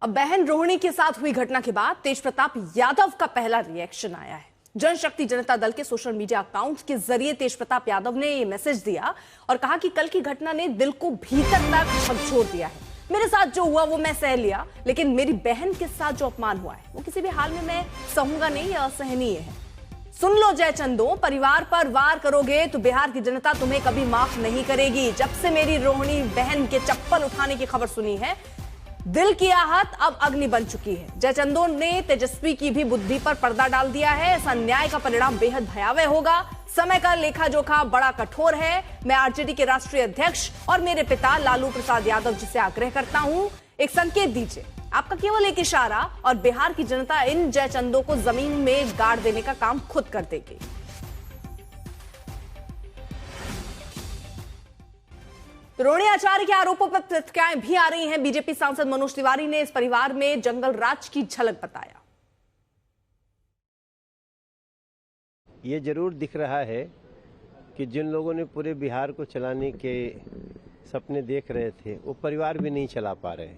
अब बहन रोहिणी के साथ हुई घटना के बाद तेज प्रताप यादव का पहला रिएक्शन आया है। जनशक्ति जनता दल के सोशल मीडिया अकाउंट के जरिए तेज प्रताप यादव ने ये मैसेज दिया और कहा कि कल की घटना ने दिल को भीतर तक झकझोर दिया है। मेरे साथ जो हुआ वो मैं सह लिया, लेकिन मेरी बहन के साथ जो अपमान हुआ है वो किसी भी हाल में मैं सहूंगा नहीं, यह असहनीय है। सुन लो जय चंदो, परिवार पर वार करोगे तो बिहार की जनता तुम्हें कभी माफ नहीं करेगी। जब से मेरी रोहिणी बहन के चप्पल उठाने की खबर सुनी है, दिल की आहत अब अग्नि बन चुकी है। जयचंदो ने तेजस्वी की भी बुद्धि पर पर्दा डाल दिया है। इस अन्याय का परिणाम बेहद भयावह होगा। समय का लेखा जोखा बड़ा कठोर है। मैं आरजेडी के राष्ट्रीय अध्यक्ष और मेरे पिता लालू प्रसाद यादव जी से आग्रह करता हूं, एक संकेत दीजिए। आपका केवल एक इशारा और बिहार की जनता इन जयचंदो को जमीन में गाड़ देने का काम खुद कर देगी। रोहिणी आचार्य के आरोपों पर प्रतिक्रियाएं भी आ रही हैं। बीजेपी सांसद मनोज तिवारी ने इस परिवार में जंगल राज की झलक बताया। ये जरूर दिख रहा है कि जिन लोगों ने पूरे बिहार को चलाने के सपने देख रहे थे वो परिवार भी नहीं चला पा रहे।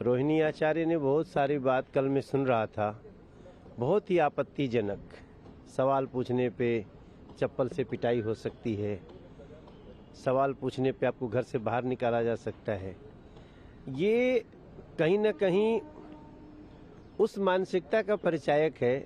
रोहिणी आचार्य ने बहुत सारी बात कल मैं सुन रहा था, बहुत ही आपत्तिजनक। सवाल पूछने पे चप्पल से पिटाई हो सकती है, सवाल पूछने पे आपको घर से बाहर निकाला जा सकता है। ये कहीं ना कहीं उस मानसिकता का परिचायक है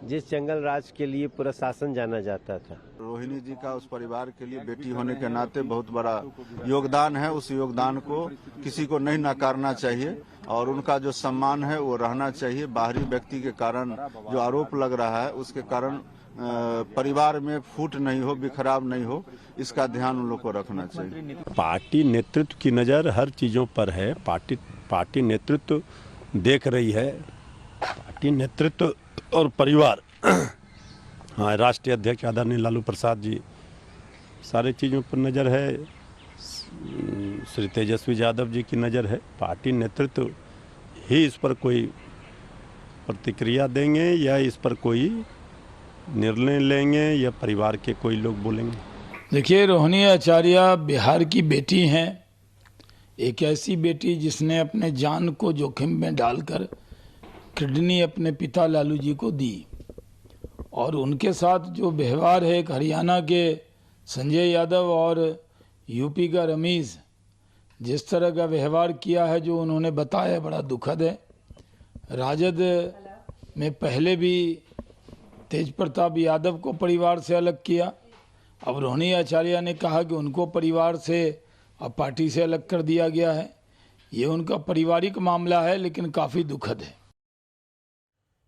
जिस जंगल राज के लिए पूरा शासन जाना जाता था। रोहिणी जी का उस परिवार के लिए बेटी होने के नाते बहुत बड़ा योगदान है। उस योगदान को किसी को नहीं नकारना चाहिए और उनका जो सम्मान है वो रहना चाहिए। बाहरी व्यक्ति के कारण जो आरोप लग रहा है उसके कारण परिवार में फूट नहीं हो, बिखराव नहीं हो, इसका ध्यान उन लोग को रखना चाहिए। पार्टी नेतृत्व की नज़र हर चीज़ों पर है। पार्टी नेतृत्व देख रही है। पार्टी नेतृत्व और परिवार, हाँ, राष्ट्रीय अध्यक्ष आदरणीय लालू प्रसाद जी, सारे चीज़ों पर नज़र है। श्री तेजस्वी यादव जी की नज़र है। पार्टी नेतृत्व ही इस पर कोई प्रतिक्रिया देंगे या इस पर कोई निर्णय लेंगे या परिवार के कोई लोग बोलेंगे। देखिए, रोहिणी आचार्य बिहार की बेटी हैं, एक ऐसी बेटी जिसने अपने जान को जोखिम में डालकर किडनी अपने पिता लालू जी को दी, और उनके साथ जो व्यवहार है, एक हरियाणा के संजय यादव और यूपी का रमीज, जिस तरह का व्यवहार किया है, जो उन्होंने बताया, बड़ा दुखद है। राजद में पहले भी तेज प्रताप यादव को परिवार से अलग किया, अब रोहिणी आचार्य ने कहा कि उनको परिवार से अब पार्टी से अलग कर दिया गया है। ये उनका पारिवारिक मामला है, लेकिन काफी दुखद है।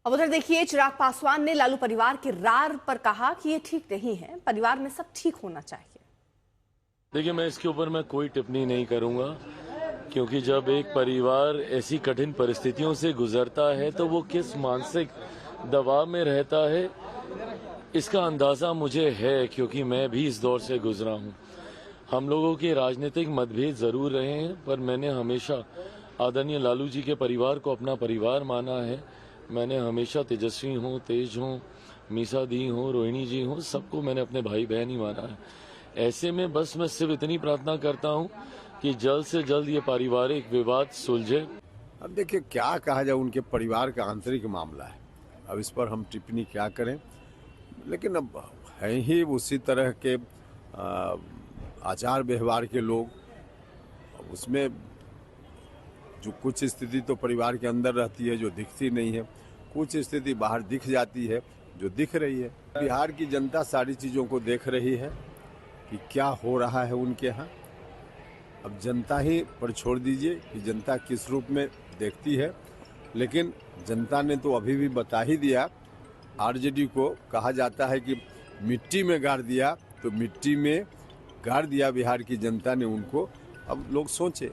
अब उधर देखिए, चिराग पासवान ने लालू परिवार के रार पर कहा कि ये ठीक नहीं है, परिवार में सब ठीक होना चाहिए। देखिए, मैं इसके ऊपर मैं कोई टिप्पणी नहीं करूंगा, क्योंकि जब एक परिवार ऐसी कठिन परिस्थितियों से गुजरता है तो वो किस मानसिक दबाव में रहता है, इसका अंदाजा मुझे है, क्योंकि मैं भी इस दौर से गुजरा हूं। हम लोगों के राजनीतिक मतभेद जरूर रहे हैं, पर मैंने हमेशा आदरणीय लालू जी के परिवार को अपना परिवार माना है। मैंने हमेशा तेजस्वी हूँ, तेज हूँ, मीसा दी हूँ, रोहिणी जी हूँ, सबको मैंने अपने भाई बहन ही माना है। ऐसे में बस मैं सिर्फ इतनी प्रार्थना करता हूँ कि जल्द से जल्द ये पारिवारिक विवाद सुलझे। अब देखिए, क्या कहा जाए, उनके परिवार का आंतरिक मामला है, अब इस पर हम टिप्पणी क्या करें। लेकिन अब हैं ही उसी तरह के आचार व्यवहार के लोग, उसमें जो कुछ स्थिति तो परिवार के अंदर रहती है जो दिखती नहीं है, कुछ स्थिति बाहर दिख जाती है जो दिख रही है। बिहार की जनता सारी चीज़ों को देख रही है कि क्या हो रहा है उनके यहाँ। अब जनता ही पर छोड़ दीजिए कि जनता किस रूप में देखती है, लेकिन जनता ने तो अभी भी बता ही दिया। आरजेडी को कहा जाता है कि मिट्टी में गाड़ दिया, तो मिट्टी में गाड़ दिया बिहार की जनता ने उनको। अब लोग सोचे।